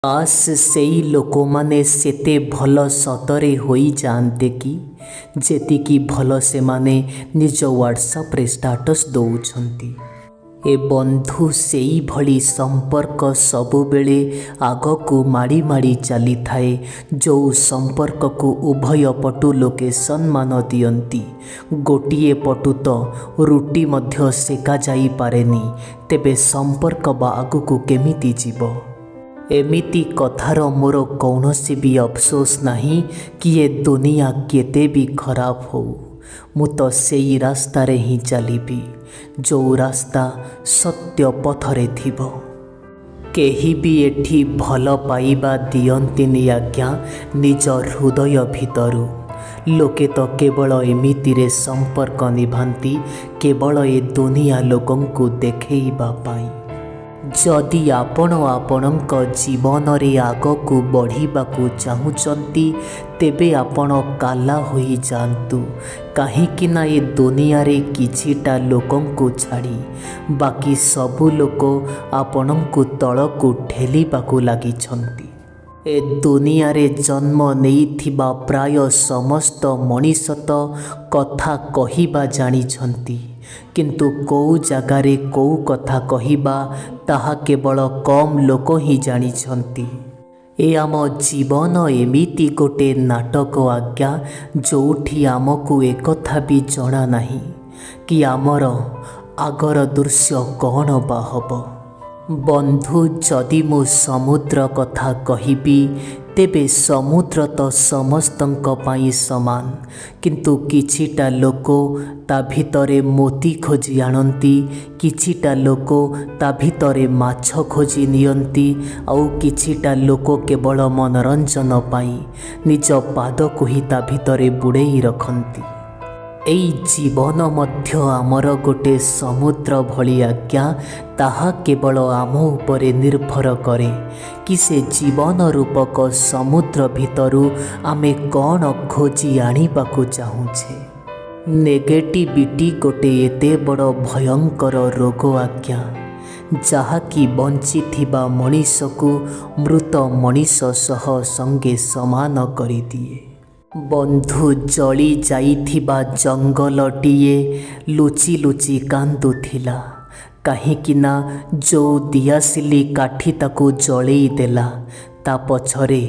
କାଶ ସେଇ ଲୋକମାନେ ସେତେ ଭଲ ସତରେ ହୋଇଯାଆନ୍ତେ କି ଯେତିକି ଭଲ ସେମାନେ ନିଜ ହ୍ୱାଟ୍ସଆପ୍ରେ ଷ୍ଟାଟସ୍ ଦେଉଛନ୍ତି। ଏ ବନ୍ଧୁ ସେଇଭଳି ସମ୍ପର୍କ ସବୁବେଳେ ଆଗକୁ ମାଡ଼ି ମାଡ଼ି ଚାଲିଥାଏ, ଯେଉଁ ସମ୍ପର୍କକୁ ଉଭୟ ପଟୁ ଲୋକେ ସମ୍ମାନ ଦିଅନ୍ତି। ଗୋଟିଏ ପଟୁ ତ ରୁଟି ମଧ୍ୟ ସେକା ଯାଇପାରେନି, ତେବେ ସମ୍ପର୍କ ବା ଆଗକୁ କେମିତି ଯିବ? ଏମିତି କଥାର ମୋର କୌଣସି ବି ଅଫସୋସ ନାହିଁ କି ଏ ଦୁନିଆ କେତେ ବି ଖରାପ ହଉ, ମୁଁ ତ ସେଇ ରାସ୍ତାରେ ହିଁ ଚାଲିବି ଯେଉଁ ରାସ୍ତା ସତ୍ୟ ପଥରେ ଥିବ। କେହି ବି ଏଠି ଭଲ ପାଇବା ଦିଅନ୍ତିନି ଆଜ୍ଞା ନିଜ ହୃଦୟ ଭିତରୁ। ଲୋକେ ତ କେବଳ ଏମିତିରେ ସମ୍ପର୍କ ନିଭାନ୍ତି କେବଳ ଏ ଦୁନିଆ ଲୋକଙ୍କୁ ଦେଖେଇବା ପାଇଁ। ଯଦି ଆପଣ ଆପଣଙ୍କ ଜୀବନରେ ଆଗକୁ ବଢ଼ିବାକୁ ଚାହୁଁଛନ୍ତି ତେବେ ଆପଣ କାଲା ହୋଇଯାଆନ୍ତୁ, କାହିଁକିନା ଏ ଦୁନିଆରେ କିଛିଟା ଲୋକଙ୍କୁ ଛାଡ଼ି ବାକି ସବୁ ଲୋକ ଆପଣଙ୍କୁ ତଳକୁ ଠେଲିବାକୁ ଲାଗିଛନ୍ତି। ଏ ଦୁନିଆରେ ଜନ୍ମ ନେଇଥିବା ପ୍ରାୟ ସମସ୍ତ ମଣିଷ ତ କଥା କହିବା ଜାଣିଛନ୍ତି, କିନ୍ତୁ କେଉଁ ଜାଗାରେ କେଉଁ କଥା କହିବା ତାହା କେବଳ କମ୍ ଲୋକ ହିଁ ଜାଣିଛନ୍ତି। ଏ ଆମ ଜୀବନ ଏମିତି ଗୋଟେ ନାଟକ ଆଜ୍ଞା, ଯେଉଁଠି ଆମକୁ ଏକଥା ବି ଜଣା ନାହିଁ କି ଆମର ଆଗର ଦୃଶ୍ୟ କ'ଣ ବା ହେବ। ବନ୍ଧୁ, ଯଦି ମୁଁ ସମୁଦ୍ର କଥା କହିବି ତେବେ ସମୁଦ୍ର ତ ସମସ୍ତଙ୍କ ପାଇଁ ସମାନ, କିନ୍ତୁ କିଛିଟା ଲୋକ ତା ଭିତରେ ମୋତି ଖୋଜି ଆଣନ୍ତି, କିଛିଟା ଲୋକ ତା ଭିତରେ ମାଛ ଖୋଜି ନିଅନ୍ତି, ଆଉ କିଛିଟା ଲୋକ କେବଳ ମନୋରଞ୍ଜନ ପାଇଁ ନିଜ ପାଦକୁ ହିଁ ତା ଭିତରେ ବୁଡ଼େଇ ରଖନ୍ତି। ଏଇ ଜୀବନ ମଧ୍ୟ ଆମର ଗୋଟେ ସମୁଦ୍ର ଭଳି ଆଜ୍ଞା, ତାହା କେବଳ ଆମ ଉପରେ ନିର୍ଭର କରେ କି ସେ ଜୀବନ ରୂପକ ସମୁଦ୍ର ଭିତରୁ ଆମେ କ'ଣ ଖୋଜି ଆଣିବାକୁ ଚାହୁଁଛେ। ନେଗେଟିଭିଟି ଗୋଟେ ଏତେ ବଡ଼ ଭୟଙ୍କର ରୋଗ ଆଜ୍ଞା, ଯାହାକି ବଞ୍ଚିଥିବା ମଣିଷକୁ ମୃତ ମଣିଷ ସହ ସଙ୍ଗେ ସମାନ କରିଦିଏ। ବନ୍ଧୁ, ଜଳି ଯାଇଥିବା ଜଙ୍ଗଲଟିଏ ଲୁଚି ଲୁଚି କାନ୍ଦୁଥିଲା, କାହିଁକିନା ଯେଉଁ ଦିଆସିଲି କାଠି ତାକୁ ଜଳେଇ ଦେଲା ତା ପଛରେ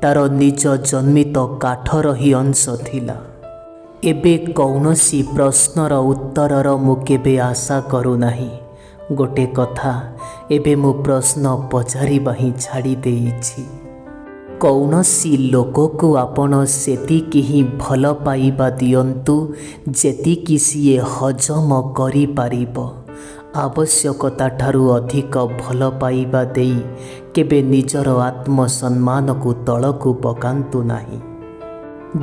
ତାର ନିଜ ଜନ୍ମିତ କାଠର ହିଁ ଅଂଶ ଥିଲା। ଏବେ କୌଣସି ପ୍ରଶ୍ନର ଉତ୍ତରର ମୁଁ କେବେ ଆଶା କରୁନାହିଁ। ଗୋଟେ କଥା, ଏବେ ମୁଁ ପ୍ରଶ୍ନ ପଚାରିବା ହିଁ ଛାଡ଼ି ଦେଇଛି। କୌଣସି ଲୋକକୁ ଆପଣ ସେତିକି ହିଁ ଭଲ ପାଇବା ଦିଅନ୍ତୁ ଯେତିକି ସିଏ ହଜମ କରିପାରିବ। ଆବଶ୍ୟକତାଠାରୁ ଅଧିକ ଭଲ ପାଇବା ଦେଇ କେବେ ନିଜର ଆତ୍ମସମ୍ମାନକୁ ତଳକୁ ପକାନ୍ତୁ ନାହିଁ।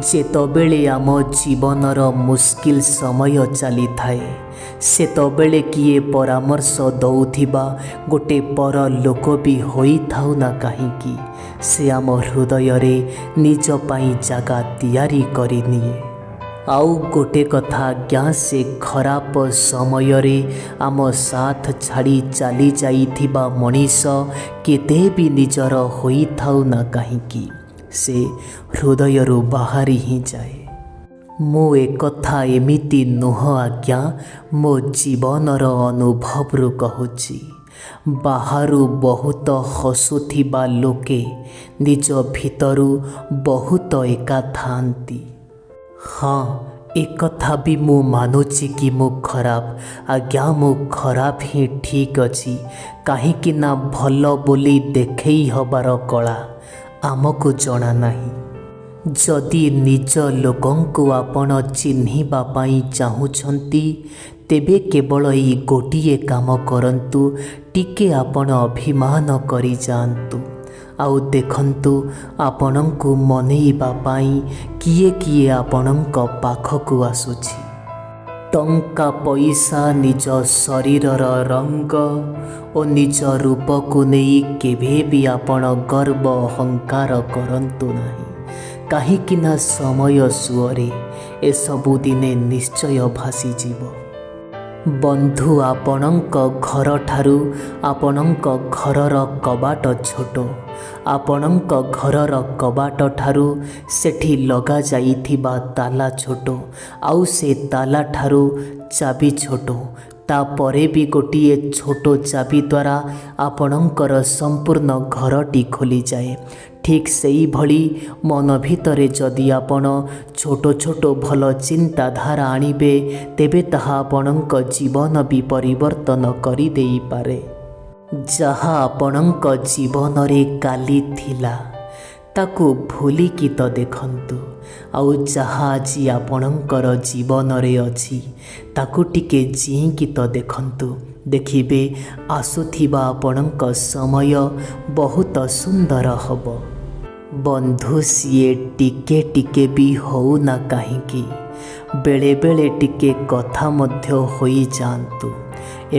ଯେତେବେଳେ ଆମ ଜୀବନର ମୁସ୍କିଲ ସମୟ ଚାଲିଥାଏ, ସେତେବେଳେ କିଏ ପରାମର୍ଶ ଦେଉଥିବା ଗୋଟେ ପର ଲୋକ ବି ହୋଇଥାଉ ନା କାହିଁକି, ସେ ଆମ ହୃଦୟରେ ନିଜ ପାଇଁ ଜାଗା ତିଆରି କରିନିଏ। ଆଉ ଗୋଟେ କଥା ଆଜ୍ଞା, ସେ ଖରାପ ସମୟରେ ଆମ ସାଥ ଛାଡ଼ି ଚାଲି ଯାଇଥିବା ମଣିଷ କେତେ ବି ନିଜର ହୋଇଥାଉ ନା କାହିଁକି, ସେ ହୃଦୟରୁ ବାହାରି ହିଁ ଯାଏ। ମୁଁ ଏକଥା ଏମିତି ନୁହଁ ଆଜ୍ଞା, ମୋ ଜୀବନର ଅନୁଭବରୁ କହୁଛି। ବାହାରୁ ବହୁତ ହସୁଥିବା ଲୋକେ ନିଜ ଭିତରୁ ବହୁତ ଏକା ଥାଆନ୍ତି। ହଁ, ଏକଥା ବି ମୁଁ ମାନୁଛି କି ମୁଁ ଖରାପ ଆଜ୍ଞା, ମୁଁ ଖରାପ ହିଁ ଠିକ୍ ଅଛି, କାହିଁକିନା ଭଲ ବୋଲି ଦେଖେଇ ହେବାର କଳା ଆମକୁ ଜଣା ନାହିଁ। ଯଦି ନିଜ ଲୋକଙ୍କୁ ଆପଣ ଚିହ୍ନିବା ପାଇଁ ଚାହୁଁଛନ୍ତି ତେବେ କେବଳ ଏଇ ଗୋଟିଏ କାମ କରନ୍ତୁ, ଟିକେ ଆପଣ ଅଭିମାନ କରିଯାଆନ୍ତୁ, ଆଉ ଦେଖନ୍ତୁ ଆପଣଙ୍କୁ ମନେଇବା ପାଇଁ କିଏ କିଏ ଆପଣଙ୍କ ପାଖକୁ ଆସୁଛି। ଟଙ୍କା ପଇସା, ନିଜ ଶରୀରର ରଙ୍ଗ ଓ ନିଜ ରୂପକୁ ନେଇ କେବେ ବି ଆପଣ ଗର୍ବ ଅହଙ୍କାର କରନ୍ତୁ ନାହିଁ, କାହିଁକିନା ସମୟ ସୁଅରେ ଏସବୁ ଦିନେ ନିଶ୍ଚୟ ଭାସିଯିବ। ବନ୍ଧୁ, ଆପଣଙ୍କ ଘରଠାରୁ ଆପଣଙ୍କ ଘରର କବାଟ ଛୋଟ, ଆପଣଙ୍କ ଘରର କବାଟ ଠାରୁ ସେଠି ଲଗାଯାଇଥିବା ତାଲା ଛୋଟ, ଆଉ ସେ ତାଲା ଠାରୁ ଚାବି ଛୋଟ। ତାପରେ ବି ଗୋଟିଏ ଛୋଟ ଚାବି ଦ୍ୱାରା ଆପଣଙ୍କର ସମ୍ପୂର୍ଣ୍ଣ ଘରଟି ଖୋଲିଯାଏ। ଠିକ୍ ସେଇଭଳି ମନ ଭିତରେ ଯଦି ଆପଣ ଛୋଟ ଛୋଟ ଭଲ ଚିନ୍ତାଧାରା ଆଣିବେ, ତେବେ ତାହା ଆପଣଙ୍କ ଜୀବନ ବି ପରିବର୍ତ୍ତନ କରିଦେଇପାରେ। ଯାହା ଆପଣଙ୍କ ଜୀବନରେ କାଲି ଥିଲା ତାକୁ ଭୁଲିକି ତ ଦେଖନ୍ତୁ, ଆଉ ଯାହା ଆଜି ଆପଣଙ୍କର ଜୀବନରେ ଅଛି ତାକୁ ଟିକେ ଜିଇଁକି ତ ଦେଖନ୍ତୁ। ଦେଖିବେ ଆସୁଥିବା ଆପଣଙ୍କ ସମୟ ବହୁତ ସୁନ୍ଦର ହେବ। ବନ୍ଧୁ, ସିଏ ଟିକେ ଟିକେ ବି ହଉନା କାହିଁକି, ବେଳେବେଳେ ଟିକେ କଥା ମଧ୍ୟ ହୋଇଯାଆନ୍ତୁ।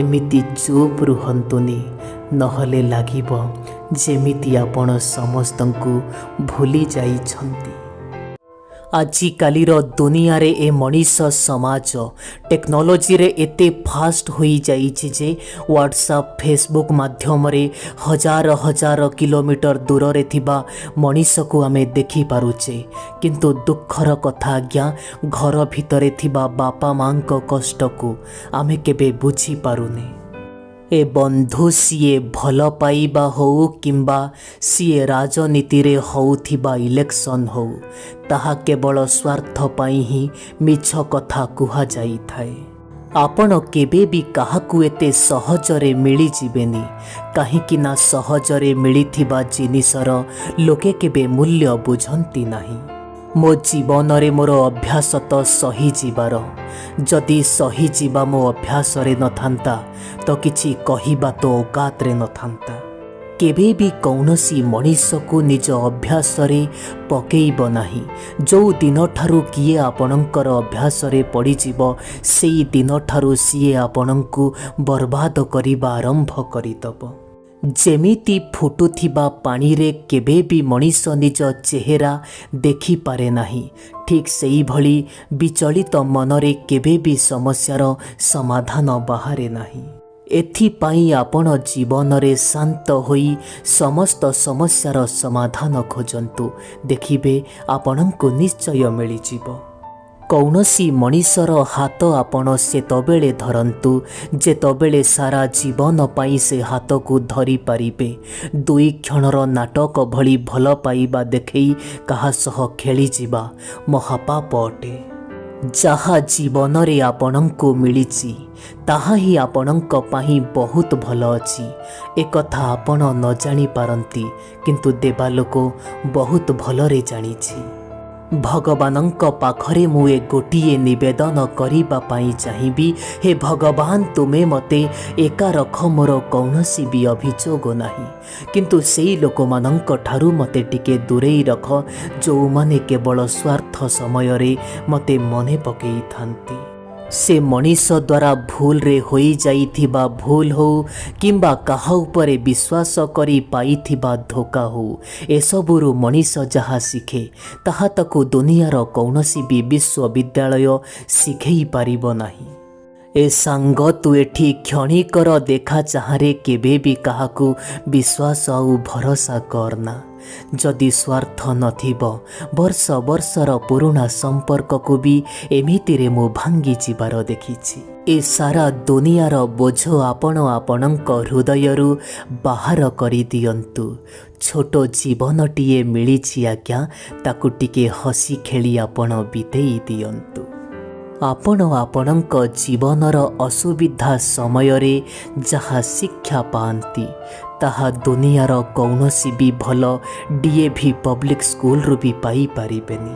ଏମିତି ଚୁପ୍ ରୁହନ୍ତୁନି, ନହେଲେ ଲାଗିବ ଯେମିତି ଆପଣ ସମସ୍ତଙ୍କୁ ଭୁଲି ଯାଇଛନ୍ତି। ଆଜିକାଲିର ଦୁନିଆରେ ଏ ମଣିଷ ସମାଜ ଟେକ୍ନୋଲୋଜିରେ ଏତେ ଫାଷ୍ଟ ହୋଇଯାଇଛି ଯେ ହ୍ୱାଟ୍ସଆପ୍ ଫେସବୁକ୍ ମାଧ୍ୟମରେ ହଜାର ହଜାର କିଲୋମିଟର ଦୂରରେ ଥିବା ମଣିଷକୁ ଆମେ ଦେଖିପାରୁଛେ। କିନ୍ତୁ ଦୁଃଖର କଥା ଆଜ୍ଞା, ଘର ଭିତରେ ଥିବା ବାପା ମାଙ୍କ କଷ୍ଟକୁ ଆମେ କେବେ ବୁଝିପାରୁନେ। ଏ ବନ୍ଧୁ, ସିଏ ଭଲ ପାଇବା ହେଉ କିମ୍ବା ସିଏ ରାଜନୀତିରେ ହେଉଥିବା ଇଲେକ୍ସନ୍ ହେଉ, ତାହା କେବଳ ସ୍ୱାର୍ଥ ପାଇଁ ହିଁ ମିଛ କଥା କୁହାଯାଇଥାଏ। ଆପଣ କେବେ ବି କାହାକୁ ଏତେ ସହଜରେ ମିଳିଯିବେନି, କାହିଁକି ନା ସହଜରେ ମିଳିଥିବା ଜିନିଷର ଲୋକେ କେବେ ମୂଲ୍ୟ ବୁଝନ୍ତି ନାହିଁ। ମୋ ଜୀବନରେ ମୋର ଅଭ୍ୟାସ ତ ସହିଯିବାର। ଯଦି ସହିଯିବା ମୋ ଅଭ୍ୟାସରେ ନଥାନ୍ତା ତ କିଛି କହିବା ତ ଔକାତରେ ନଥାନ୍ତା। କେବେ ବି କୌଣସି ମଣିଷକୁ ନିଜ ଅଭ୍ୟାସରେ ପକେଇବ ନାହିଁ। ଯେଉଁ ଦିନଠାରୁ କିଏ ଆପଣଙ୍କର ଅଭ୍ୟାସରେ ପଡ଼ିଯିବ, ସେଇ ଦିନଠାରୁ ସିଏ ଆପଣଙ୍କୁ ବର୍ବାଦ କରିବା ଆରମ୍ଭ କରିଦେବ। ଯେମିତି ଫୁଟୁଥିବା ପାଣିରେ କେବେ ବି ମଣିଷ ନିଜ ଚେହେରା ଦେଖିପାରେ ନାହିଁ, ଠିକ୍ ସେଇଭଳି ବିଚଳିତ ମନରେ କେବେ ବି ସମସ୍ୟାର ସମାଧାନ ବାହାରେ ନାହିଁ। ଏଥିପାଇଁ ଆପଣ ଜୀବନରେ ଶାନ୍ତ ହୋଇ ସମସ୍ତ ସମସ୍ୟାର ସମାଧାନ ଖୋଜନ୍ତୁ। ଦେଖିବେ ଆପଣଙ୍କୁ ନିଶ୍ଚୟ ମିଳିଯିବ। କୌଣସି ମଣିଷର ହାତ ଆପଣ ସେତେବେଳେ ଧରନ୍ତୁ ଯେତେବେଳେ ସାରା ଜୀବନ ପାଇଁ ସେ ହାତକୁ ଧରିପାରିବେ। ଦୁଇ କ୍ଷଣର ନାଟକ ଭଳି ଭଲ ପାଇବା ଦେଖେଇ କାହା ସହ ଖେଳିଯିବା ମହାପାପ ଅଟେ। ଯାହା ଜୀବନରେ ଆପଣଙ୍କୁ ମିଳିଛି ତାହା ହିଁ ଆପଣଙ୍କ ପାଇଁ ବହୁତ ଭଲ ଅଛି। ଏକଥା ଆପଣ ନ ଜାଣିପାରନ୍ତି, କିନ୍ତୁ ଦେବା ଲୋକ ବହୁତ ଭଲରେ ଜାଣିଛି। ଭଗବାନଙ୍କ ପାଖରେ ମୁଁ ଏ ଗୋଟିଏ ନିବେଦନ କରିବା ପାଇଁ ଚାହିଁବି, ହେ ଭଗବାନ, ତୁମେ ମୋତେ ଏକା ରଖ, ମୋର କୌଣସି ବି ଅଭିଯୋଗ ନାହିଁ। କିନ୍ତୁ ସେଇ ଲୋକମାନଙ୍କ ଠାରୁ ମୋତେ ଟିକେ ଦୂରେଇ ରଖ ଯେଉଁମାନେ କେବଳ ସ୍ୱାର୍ଥ ସମୟରେ ମୋତେ ମନେ ପକାଇଥାନ୍ତି। ସେ ମଣିଷ ଦ୍ୱାରା ଭୁଲରେ ହୋଇଯାଇଥିବା ଭୁଲ ହେଉ କିମ୍ବା କାହା ଉପରେ ବିଶ୍ୱାସ କରି ପାଇଥିବା ଧୋକା ହେଉ, ଏସବୁରୁ ମଣିଷ ଯାହା ଶିଖେ ତାହା ତାକୁ ଦୁନିଆର କୌଣସି ବି ବିଶ୍ୱବିଦ୍ୟାଳୟ ଶିଖେଇ ପାରିବ ନାହିଁ। ଏ ସାଙ୍ଗ, ତୁ ଏଠି କ୍ଷଣିକର ଦେଖା ଚାହାଁରେ କେବେ ବି କାହାକୁ ବିଶ୍ୱାସ ଆଉ ଭରସା କରନା। ଯଦି ସ୍ୱାର୍ଥ ନଥିବ, ବର୍ଷ ବର୍ଷର ପୁରୁଣା ସମ୍ପର୍କକୁ ବି ଏମିତିରେ ମୁଁ ଭାଙ୍ଗି ଯିବାର ଦେଖିଛି। ଏ ସାରା ଦୁନିଆର ବୋଝ ଆପଣ ଆପଣଙ୍କ ହୃଦୟରୁ ବାହାର କରିଦିଅନ୍ତୁ। ଛୋଟ ଜୀବନଟିଏ ମିଳିଛି ଆଜ୍ଞା, ତାକୁ ଟିକେ ହସି ଖେଳି ଆପଣ ବିତେଇ ଦିଅନ୍ତୁ। ଆପଣ ଆପଣଙ୍କ ଜୀବନର ଅସୁବିଧା ସମୟରେ ଯାହା ଶିକ୍ଷା ପାଆନ୍ତି ତାହା ଦୁନିଆର କୌଣସି ବି ଭଲ DAV ପବ୍ଲିକ୍ ସ୍କୁଲରୁ ବି ପାଇପାରିବେନି।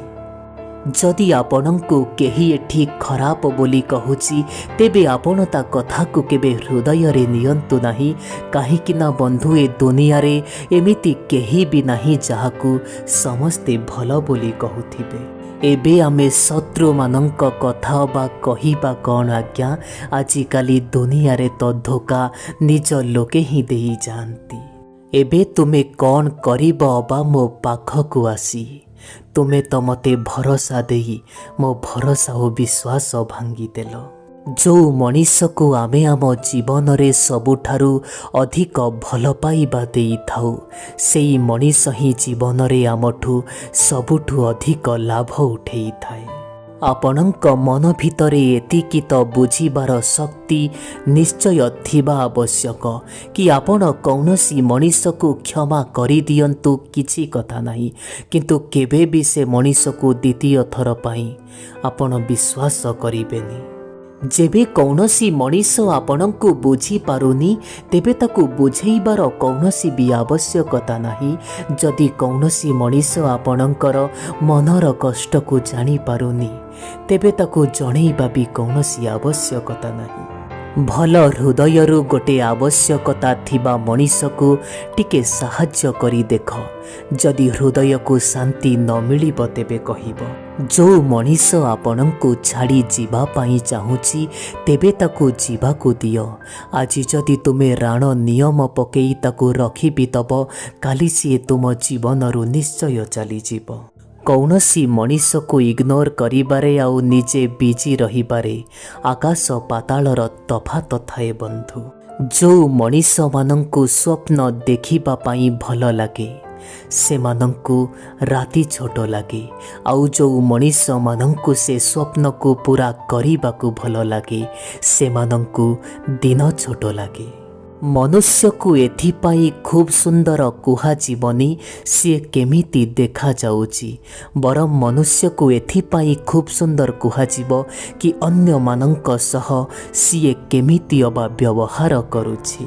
ଯଦି ଆପଣଙ୍କୁ କେହି ଏଠି ଖରାପ ବୋଲି କହୁଛି, ତେବେ ଆପଣ ତା କଥାକୁ କେବେ ହୃଦୟରେ ନିଅନ୍ତୁ ନାହିଁ। କାହିଁକି ନା ବନ୍ଧୁ, ଏ ଦୁନିଆରେ ଏମିତି କେହି ବି ନାହିଁ ଯାହାକୁ ସମସ୍ତେ ଭଲ ବୋଲି କହୁଥିବେ। ଏବେ ଆମେ ଶତ୍ରୁମାନଙ୍କ କଥା ବା କହିବା କ'ଣ ଆଜ୍ଞା? ଆଜିକାଲି ଦୁନିଆରେ ତ ଧୋକା ନିଜ ଲୋକେ ହିଁ ଦେଇଯାଆନ୍ତି। ଏବେ ତୁମେ କ'ଣ କରିବ ଅବା ମୋ ପାଖକୁ ଆସି? ତୁମେ ତ ମୋତେ ଭରସା ଦେଇ ମୋ ଭରସା ଓ ବିଶ୍ୱାସ ଭାଙ୍ଗିଦେଲ। ଯେଉଁ ମଣିଷକୁ ଆମେ ଆମ ଜୀବନରେ ସବୁଠାରୁ ଅଧିକ ଭଲ ପାଇବା ଦେଇଥାଉ ସେଇ ମଣିଷ ହିଁ ଜୀବନରେ ଆମଠୁ ସବୁଠୁ ଅଧିକ ଲାଭ ଉଠେଇଥାଏ। ଆପଣଙ୍କ ମନ ଭିତରେ ଏତିକି ତ ବୁଝିବାର ଶକ୍ତି ନିଶ୍ଚୟ ଥିବା ଆବଶ୍ୟକ କି ଆପଣ କୌଣସି ମଣିଷକୁ କ୍ଷମା କରିଦିଅନ୍ତୁ, କିଛି କଥା ନାହିଁ, କିନ୍ତୁ କେବେ ବି ସେ ମଣିଷକୁ ଦ୍ୱିତୀୟ ଥର ପାଇଁ ଆପଣ ବିଶ୍ୱାସ କରିବେନି। ଯେବେ କୌଣସି ମଣିଷ ଆପଣଙ୍କୁ ବୁଝିପାରୁନି ତେବେ ତାକୁ ବୁଝେଇବାର କୌଣସି ବି ଆବଶ୍ୟକତା ନାହିଁ। ଯଦି କୌଣସି ମଣିଷ ଆପଣଙ୍କର ମନର କଷ୍ଟକୁ ଜାଣିପାରୁନି ତେବେ ତାକୁ ଜଣେଇବା ବି କୌଣସି ଆବଶ୍ୟକତା ନାହିଁ। ଭଲ ହୃଦୟରୁ ଗୋଟେ ଆବଶ୍ୟକତା ଥିବା ମଣିଷକୁ ଟିକେ ସାହାଯ୍ୟ କରି ଦେଖ। ଯଦି ହୃଦୟକୁ ଶାନ୍ତି ନ ମିଳିବ ତେବେ କହିବ। ଯେଉଁ ମଣିଷ ଆପଣଙ୍କୁ ଛାଡ଼ି ଯିବା ପାଇଁ ଚାହୁଁଛି ତେବେ ତାକୁ ଯିବାକୁ ଦିଅ। ଆଜି ଯଦି ତୁମେ ରାଣ ନିୟମ ପକେଇ ତାକୁ ରଖିବି ଦେବ, କାଲି ସିଏ ତୁମ ଜୀବନରୁ ନିଶ୍ଚୟ ଚାଲିଯିବ। କୌଣସି ମଣିଷକୁ ଇଗ୍ନୋର କରିବାରେ ଆଉ ନିଜେ ବିଜି ରହିବାରେ ଆକାଶ ପାତାଳର ତଫାତ ଥାଏ ବନ୍ଧୁ। ଯେଉଁ ମଣିଷମାନଙ୍କୁ ସ୍ୱପ୍ନ ଦେଖିବା ପାଇଁ ଭଲ ଲାଗେ ସେମାନଙ୍କୁ ରାତି ଛୋଟ ଲାଗେ, ଆଉ ଯେଉଁ ମଣିଷମାନଙ୍କୁ ସେ ସ୍ୱପ୍ନକୁ ପୂରା କରିବାକୁ ଭଲ ଲାଗେ ସେମାନଙ୍କୁ ଦିନ ଛୋଟ ଲାଗେ। ମନୁଷ୍ୟକୁ ଏଥିପାଇଁ ଖୁବ୍ ସୁନ୍ଦର କୁହାଯିବନି ସିଏ କେମିତି ଦେଖାଯାଉଛି, ବରଂ ମନୁଷ୍ୟକୁ ଏଥିପାଇଁ ଖୁବ୍ ସୁନ୍ଦର କୁହାଯିବ କି ଅନ୍ୟମାନଙ୍କ ସହ ସିଏ କେମିତି ଅବା ବ୍ୟବହାର କରୁଛି।